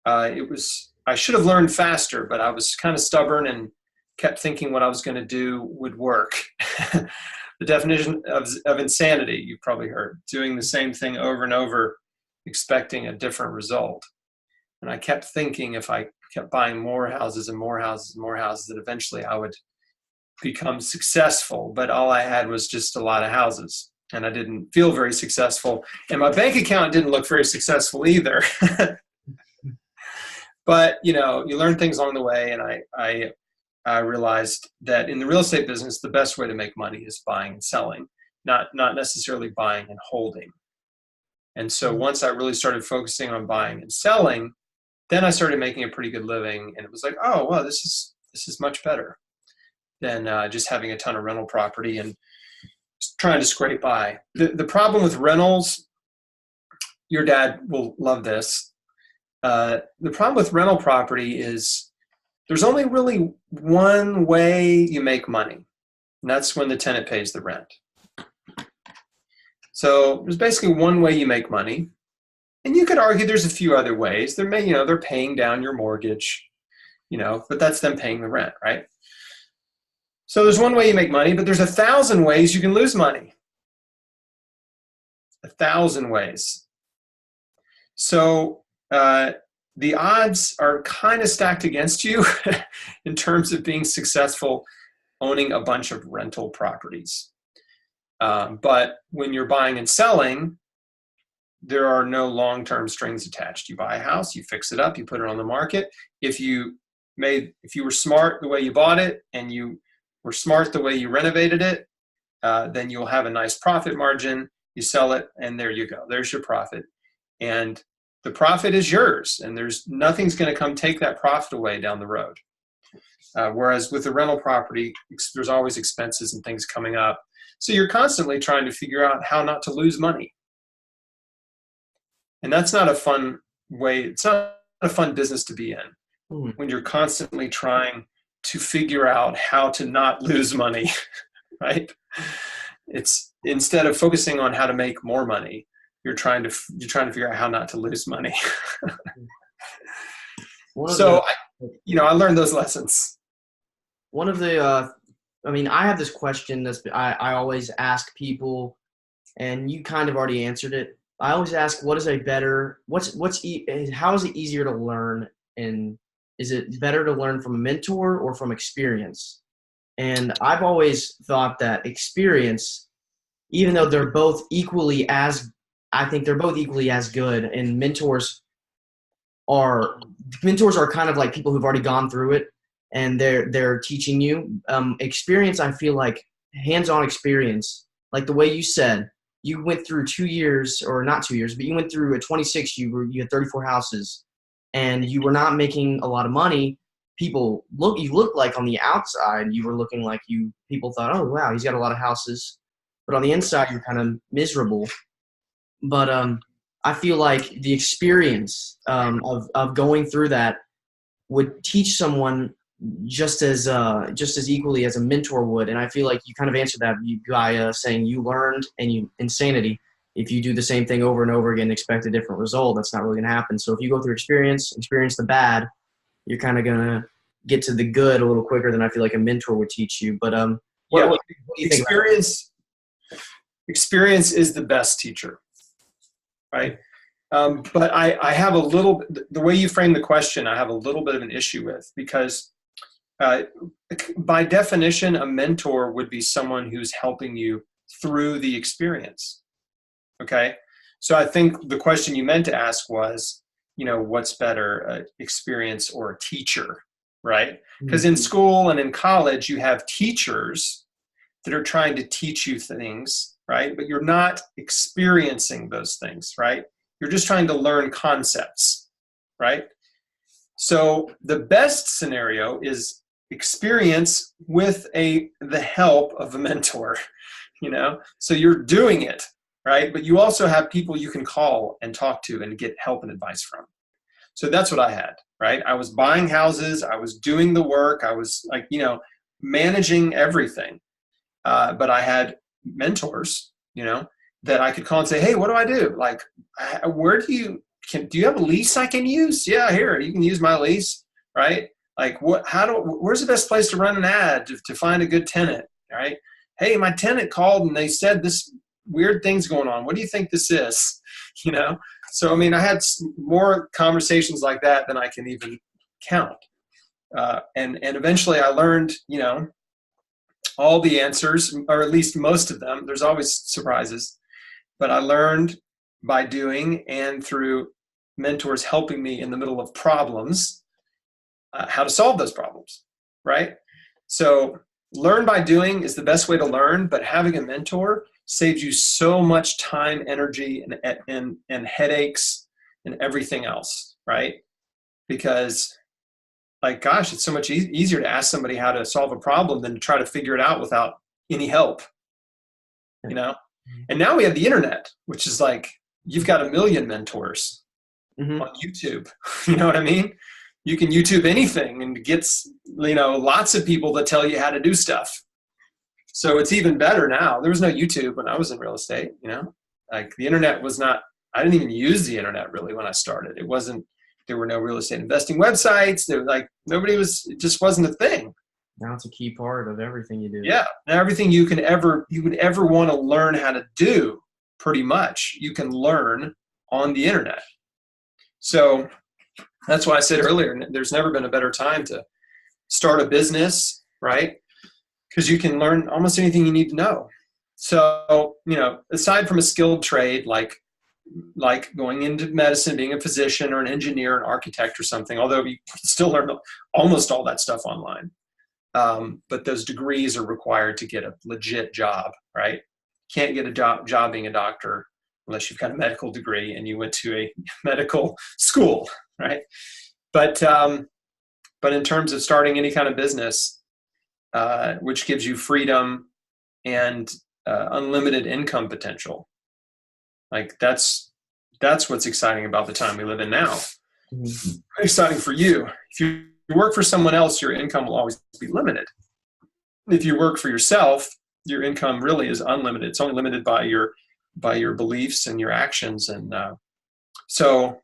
I should have learned faster, but I was kind of stubborn and kept thinking what I was going to do would work. The definition of insanity, you've probably heard, doing the same thing over and over, expecting a different result. And I kept thinking if I kept buying more houses and more houses and more houses, that eventually I would become successful. But all I had was just a lot of houses, and I didn't feel very successful. And my bank account didn't look very successful either. But, you learn things along the way. And I realized that in the real estate business, the best way to make money is buying and selling, not necessarily buying and holding. And so once I really started focusing on buying and selling, then I started making a pretty good living. And it was like, oh, well, this is much better than just having a ton of rental property and trying to scrape by. The problem with rentals, your dad will love this. The problem with rental property is there's only really one way you make money, and that's when the tenant pays the rent. So there's basically one way you make money, and you could argue there's a few other ways. They're paying down your mortgage, but that's them paying the rent, right? So there's one way you make money, but there's 1,000 ways you can lose money. 1,000 ways. So the odds are kind of stacked against you in terms of being successful owning a bunch of rental properties. But when you're buying and selling, there are no long-term strings attached. You buy a house, you fix it up, you put it on the market. If you were smart the way you bought it and you were smart the way you renovated it, then you'll have a nice profit margin. You sell it, and there you go. There's your profit. And the profit is yours, and there's nothing's going to come take that profit away down the road. Whereas with the rental property, there's always expenses and things coming up. So you're constantly trying to figure out how not to lose money. And that's not a fun way. It's not a fun business to be in when you're constantly trying to figure out how to not lose money, right? It's instead of focusing on how to make more money, you're trying to figure out how not to lose money. I learned those lessons. One of the, I have this question I always ask people, and you kind of already answered it. I always ask, how is it easier to learn, and is it better to learn from a mentor or from experience? And I've always thought that experience, even though they're both equally as good, and mentors are kind of like people who've already gone through it, and they're teaching you. Experience, I feel like hands-on experience, like the way you said, you went through 2 years, or not 2 years, but you went through at 26, you had 34 houses, and you were not making a lot of money. You looked like on the outside, you were looking like people thought, oh, wow, he's got a lot of houses. But on the inside, you're kind of miserable. But I feel like the experience of going through that would teach someone just as equally as a mentor would. And I feel like you kind of answered that by saying you learned insanity. If you do the same thing over and over again and expect a different result, that's not really going to happen. So if you go through experience the bad, you're kind of going to get to the good a little quicker than I feel like a mentor would teach you. But what do you think about that? Experience is the best teacher, right? But I have the way you frame the question, I have a little bit of an issue with, because by definition, a mentor would be someone who's helping you through the experience. Okay. So I think the question you meant to ask was, what's better, experience or a teacher, right? Because in school and in college, you have teachers that are trying to teach you things, right? But you're not experiencing those things, right? You're just trying to learn concepts, right? So the best scenario is experience with the help of a mentor, So you're doing it, right? But you also have people you can call and talk to and get help and advice from. So that's what I had, right? I was buying houses. I was doing the work. I was managing everything. But I had mentors, that I could call and say, hey, what do I do? Like, do you have a lease I can use? Yeah, here, you can use my lease, right? Like, where's the best place to run an ad to find a good tenant, right? Hey, my tenant called and they said this weird thing's going on. What do you think this is? So, I mean, I had more conversations like that than I can even count. And eventually I learned, all the answers, or at least most of them. There's always surprises, but I learned by doing and through mentors helping me in the middle of problems, how to solve those problems, right? So learn by doing is the best way to learn, but having a mentor saves you so much time, energy, and headaches and everything else, right? Because, like, gosh, it's so much easier to ask somebody how to solve a problem than to try to figure it out without any help, And now we have the internet, which is like, you've got a million mentors on YouTube. You know what I mean? You can YouTube anything and get, lots of people that tell you how to do stuff. So it's even better now. There was no YouTube when I was in real estate, like the internet was not, I didn't even use the internet really when I started. There were no real estate investing websites. It just wasn't a thing. Now it's a key part of everything you do. Yeah. And everything you would ever want to learn how to do, pretty much, you can learn on the internet. So that's why I said earlier, there's never been a better time to start a business, right? Because you can learn almost anything you need to know. So, aside from a skilled trade, like going into medicine, being a physician or an engineer, an architect or something, although you still learn almost all that stuff online. But those degrees are required to get a legit job, right? Can't get a job being a doctor unless you've got a medical degree and you went to a medical school, right? But in terms of starting any kind of business, which gives you freedom and unlimited income potential, like that's what's exciting about the time we live in now. Mm-hmm. Exciting for you. If you work for someone else, your income will always be limited. If you work for yourself, your income really is unlimited. It's only limited by your beliefs and your actions. And so,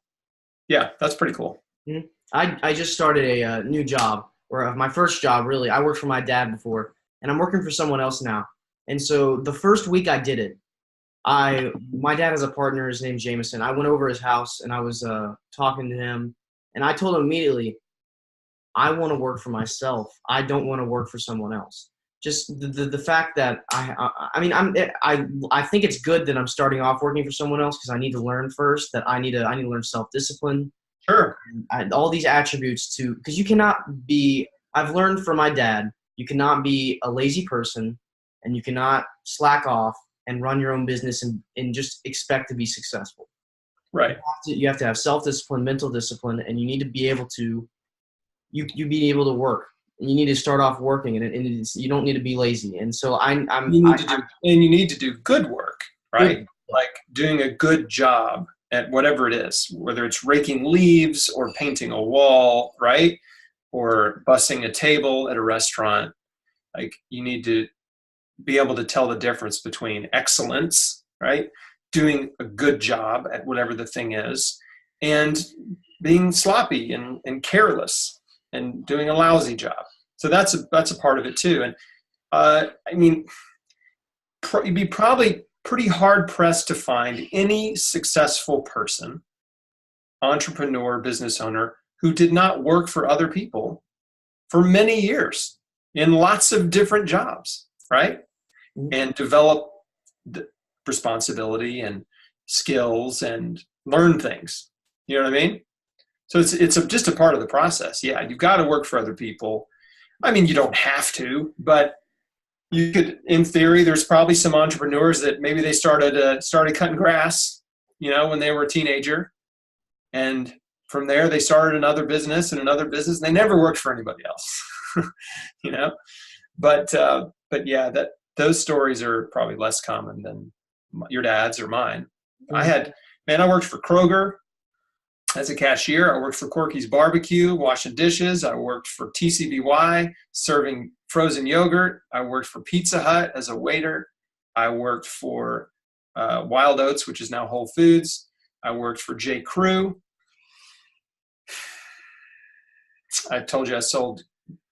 yeah, that's pretty cool. Mm-hmm. I just started a new job, or my first job, really. I worked for my dad before, and I'm working for someone else now. And so the first week I did it, my dad has a partner, his name's Jameson. I went over his house and I was talking to him, and I told him immediately, I want to work for myself. I don't want to work for someone else. Just the fact that I think it's good that I'm starting off working for someone else, because I need to learn first. That I need to learn self-discipline. Sure. All these attributes because you cannot be. I've learned from my dad, you cannot be a lazy person, and you cannot slack off and run your own business and just expect to be successful. Right. You have to have self-discipline, mental discipline, and you need to be able to. You be able to work. You need to start off working, and you don't need to be lazy. And so you need to do good work, right? Good. Like doing a good job at whatever it is, whether it's raking leaves or painting a wall, right? Or bussing a table at a restaurant. Like, you need to be able to tell the difference between excellence, right? Doing a good job at whatever the thing is, and being sloppy and careless and doing a lousy job. So that's a part of it too. And you'd be probably pretty hard pressed to find any successful person, entrepreneur, business owner, who did not work for other people for many years in lots of different jobs, right? Mm-hmm. And develop the responsibility and skills and learn things. You know what I mean? So it's just a part of the process. Yeah, you've got to work for other people. I mean, you don't have to, but you could, in theory. There's probably some entrepreneurs that maybe they started cutting grass, when they were a teenager, and from there they started another business and another business. And they never worked for anybody else, But yeah, those stories are probably less common than your dad's or mine. Mm-hmm. I worked for Kroger as a cashier. I worked for Corky's Barbecue, washing dishes. I worked for TCBY, serving frozen yogurt. I worked for Pizza Hut as a waiter. I worked for Wild Oats, which is now Whole Foods. I worked for J. Crew. I told you I sold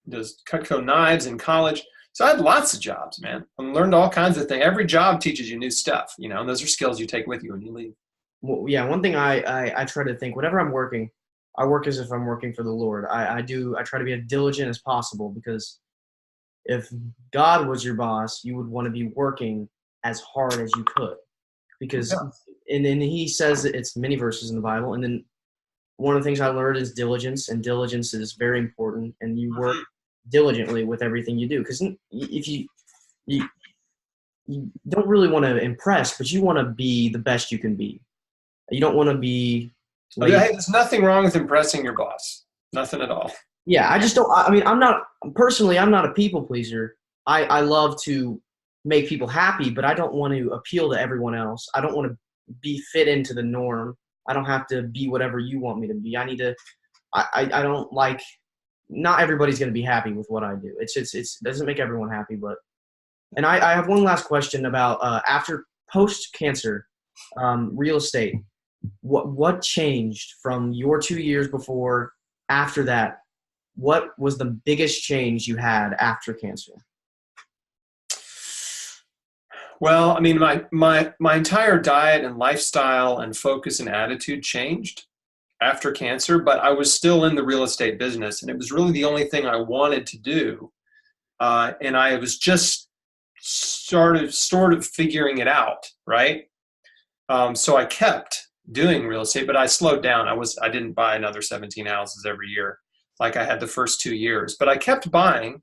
those Cutco knives in college. So I had lots of jobs, man. I learned all kinds of things. Every job teaches you new stuff, and those are skills you take with you when you leave. Well, yeah, one thing I try to think, whenever I'm working, I work as if I'm working for the Lord. I try to be as diligent as possible, because if God was your boss, you would want to be working as hard as you could. Because, and then he says it's many verses in the Bible, and then one of the things I learned is diligence, and diligence is very important, and you work diligently with everything you do. Because if you don't really want to impress, but you want to be the best you can be. You don't want to be lazy. Hey, there's nothing wrong with impressing your boss. Nothing at all. Yeah, I just don't. I mean, I'm not a people pleaser. I love to make people happy, but I don't want to appeal to everyone else. I don't want to be fit into the norm. I don't have to be whatever you want me to be. I need to. I don't like. Not everybody's going to be happy with what I do. It doesn't make everyone happy, but. And I have one last question about after post-cancer real estate. What changed from your 2 years before, after that? What was the biggest change you had after cancer? Well, I mean, my entire diet and lifestyle and focus and attitude changed after cancer, but I was still in the real estate business, and it was really the only thing I wanted to do. And I was just sort of figuring it out, right? So I kept doing real estate, but I slowed down. I didn't buy another 17 houses every year like I had the first 2 years, but I kept buying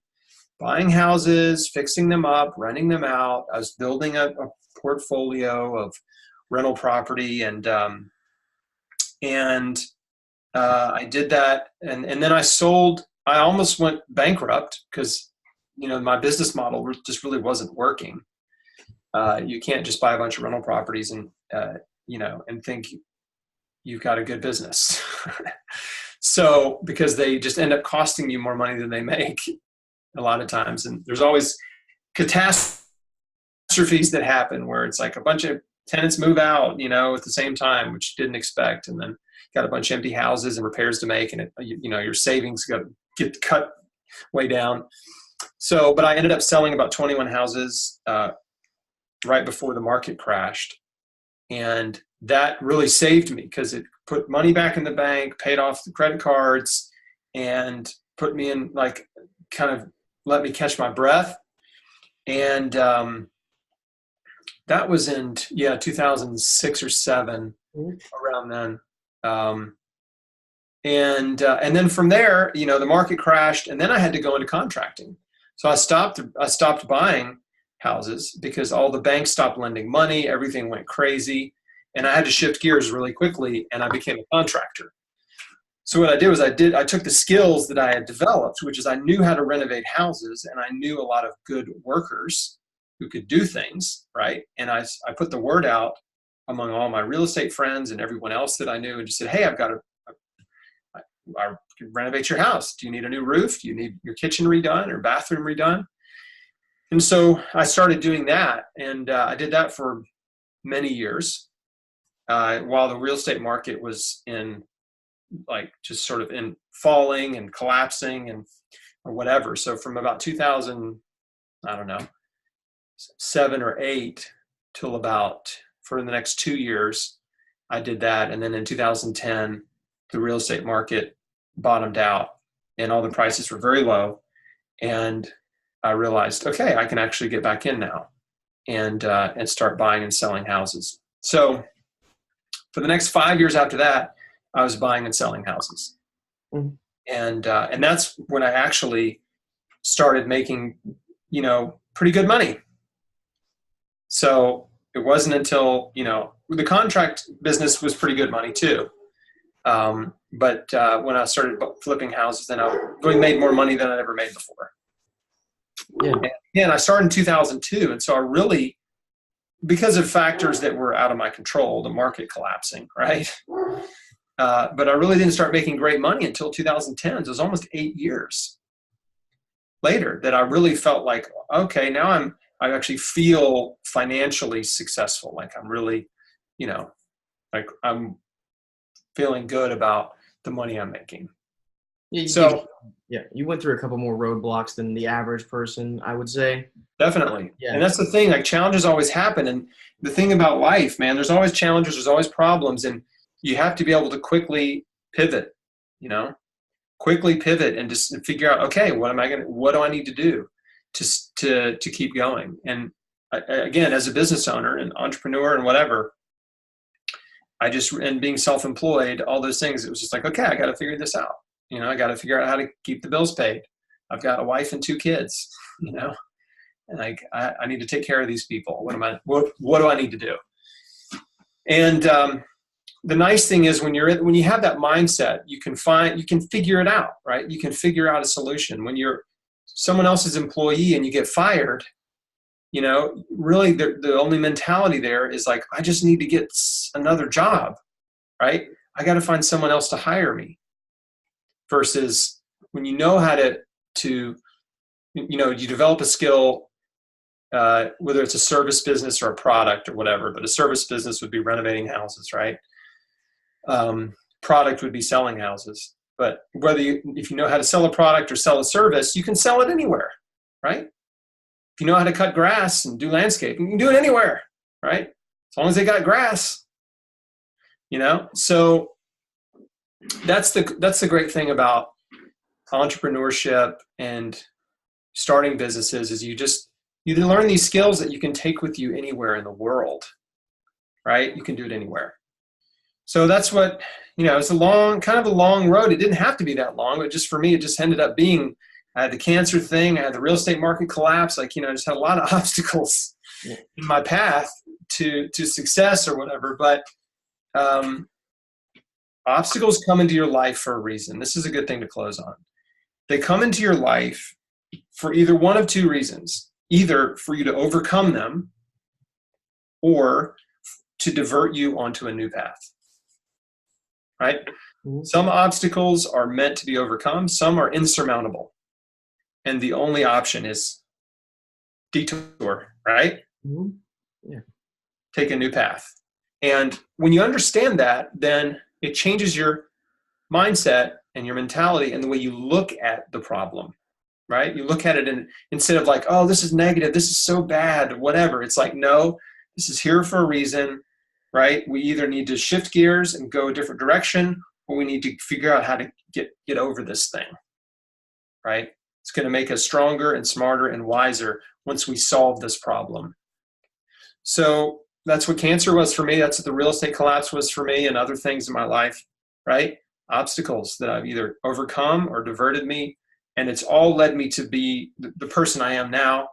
houses, fixing them up, renting them out. I was building a portfolio of rental property, and I did that, and then I sold. I almost went bankrupt because my business model just really wasn't working. You can't just buy a bunch of rental properties and think you've got a good business. So, because they just end up costing you more money than they make a lot of times. And there's always catastrophes that happen where it's like a bunch of tenants move out, at the same time, which you didn't expect. And then got a bunch of empty houses and repairs to make. And your savings got to get cut way down. So, but I ended up selling about 21 houses right before the market crashed. And that really saved me because it put money back in the bank, paid off the credit cards, and put me in, like, kind of let me catch my breath. And that was in 2006 or 7, around then. And then from there, the market crashed, and then I had to go into contracting. So I stopped buying houses because all the banks stopped lending money. Everything went crazy, and I had to shift gears really quickly, and I became a contractor. So what I did was I took the skills that I had developed, which is I knew how to renovate houses, and I knew a lot of good workers who could do things, right? And I put the word out among all my real estate friends and everyone else that I knew, and just said, hey, I can renovate your house. Do you need a new roof? Do you need your kitchen redone or bathroom redone? And so I started doing that, and I did that for many years while the real estate market was in, like, just sort of in falling and collapsing or whatever. So from about 2000, I don't know, 7 or 8 till about, for the next 2 years, I did that. And then in 2010, the real estate market bottomed out and all the prices were very low. And I realized, okay, I can actually get back in now and start buying and selling houses. So for the next 5 years after that, I was buying and selling houses. Mm-hmm. And that's when I actually started making, pretty good money. So it wasn't until, the contract business was pretty good money too. But when I started flipping houses, then I really made more money than I ever made before. Yeah. And again, I started in 2002. And so I really, because of factors that were out of my control, the market collapsing, right? But I really didn't start making great money until 2010. So it was almost 8 years. later that I really felt like, okay, now I actually feel financially successful. Like I'm really, you know, like I'm feeling good about the money I'm making. Yeah, So you went through a couple more roadblocks than the average person, I would say. definitely. Yeah. And that's the thing, like challenges always happen. And the thing about life, man, there's always challenges, there's always problems. And you have to be able to quickly pivot, you know, quickly pivot and just figure out, okay, what do I need to do to keep going? And again, as a business owner and entrepreneur and whatever, and being self-employed, all those things, it was just like, okay, I got to figure this out. You know, I got to figure out how to keep the bills paid. I've got a wife and 2 kids, you know, and I need to take care of these people. What do I need to do? And the nice thing is when you have that mindset, you can figure it out, right? You can figure out a solution. When you're someone else's employee and you get fired, you know, really the only mentality there is like, I just need to get another job, right? I got to find someone else to hire me. Versus when you know how to you know, you develop a skill, whether it's a service business or a product or whatever, but a service business would be renovating houses, right? Product would be selling houses. But if you know how to sell a product or sell a service, you can sell it anywhere, right? If you know how to cut grass and do landscaping, you can do it anywhere, right? As long as they got grass, you know? So that's the great thing about entrepreneurship and starting businesses is you learn these skills that you can take with you anywhere in the world, right? You can do it anywhere. So that's what, you know, it's kind of a long road. It didn't have to be that long, but just for me, it just ended up being, I had the cancer thing, I had the real estate market collapse. Like, you know, I just had a lot of obstacles in my path to success or whatever. But obstacles come into your life for a reason. This is a good thing to close on. They come into your life for either one of 2 reasons, either for you to overcome them or to divert you onto a new path, right? Mm-hmm. Some obstacles are meant to be overcome. Some are insurmountable. And the only option is detour, right? Mm-hmm. Yeah. Take a new path. And when you understand that, then it changes your mindset and your mentality and the way you look at the problem, right? You look at it instead of like, oh, this is negative, this is so bad, whatever. It's like, no, this is here for a reason, right? We either need to shift gears and go a different direction, or we need to figure out how to get over this thing, right? It's going to make us stronger and smarter and wiser once we solve this problem. So that's what cancer was for me. That's what the real estate collapse was for me and other things in my life, right? Obstacles that I've either overcome or diverted me. And it's all led me to be the person I am now,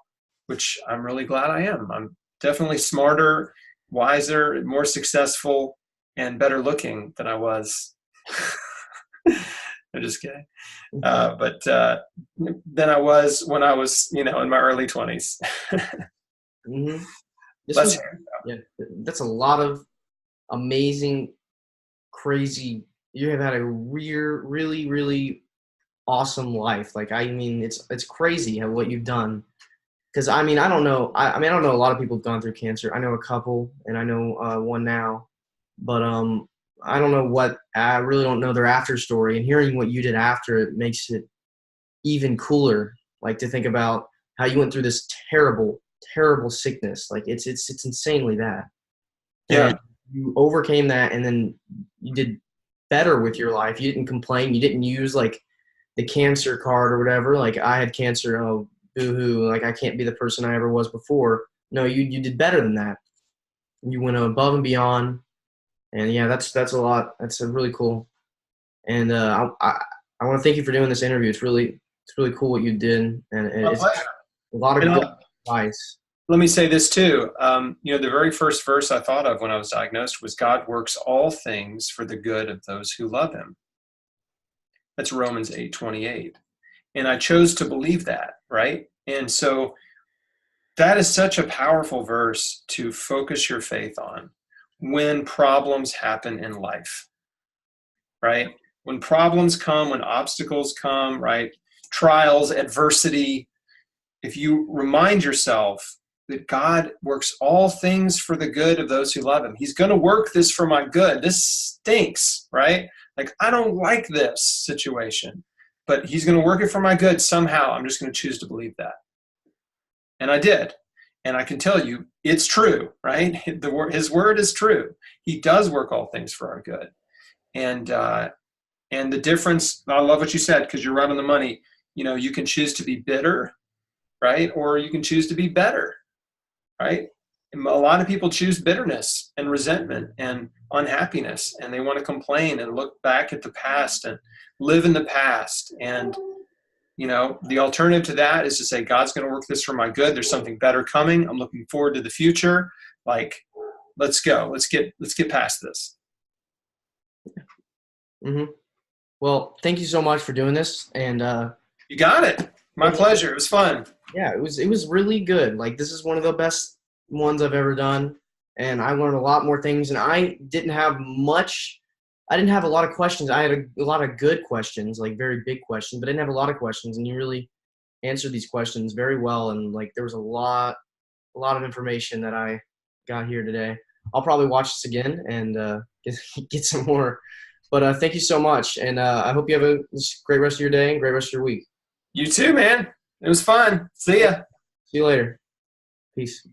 which I'm really glad I am. I'm definitely smarter, wiser, more successful, and better looking than I was. I'm just kidding. But than I was when I was, you know, in my early 20s. Mm-hmm. That's a lot of amazing, crazy. You have had a really, really awesome life. Like, I mean, it's crazy what you've done. Because I mean, I don't know. I don't know a lot of people have gone through cancer. I know a couple, and I know one now. But I don't know I really don't know their after story. And hearing what you did after it makes it even cooler. Like, to think about how you went through this terrible sickness. Like, it's insanely bad. Yeah. And you overcame that, and then you did better with your life. You didn't complain. You didn't use like the cancer card or whatever. Like, I had cancer. Oh, boo-hoo. Like, I can't be the person I ever was before. No, you did better than that. You went above and beyond. And yeah, that's a lot. That's really cool. And I want to thank you for doing this interview. It's really cool what you did, and it's a lot of good advice. Let me say this too. You know, the very first verse I thought of when I was diagnosed was, God works all things for the good of those who love him. That's Romans 8:28. And I chose to believe that, right? And so that is such a powerful verse to focus your faith on when problems happen in life, right? When problems come, when obstacles come, right? trials, adversity, if you remind yourself that God works all things for the good of those who love him, he's going to work this for my good. This stinks, right? Like, I don't like this situation, but he's going to work it for my good somehow. I'm just going to choose to believe that. And I did. And I can tell you, it's true, right? His word is true. He does work all things for our good. And the difference, I love what you said, because you're right on the money. You know, you can choose to be bitter, right? Or you can choose to be better, right? And a lot of people choose bitterness and resentment and unhappiness, and they want to complain and look back at the past and live in the past. And, you know, the alternative to that is to say, God's going to work this for my good. There's something better coming. I'm looking forward to the future. Like, let's go. Let's get past this. Mm-hmm. Well, thank you so much for doing this. And you got it. My pleasure. It was fun. Yeah, it was really good. Like, this is one of the best ones I've ever done, and I learned a lot more things. And I didn't have a lot of questions. I had a lot of good questions, like very big questions, but I didn't have a lot of questions. And you really answered these questions very well. And like, there was a lot of information that I got here today. I'll probably watch this again and get some more. But thank you so much, and I hope you have a great rest of your day and great rest of your week. You too, man. It was fun. See ya. See you later. Peace.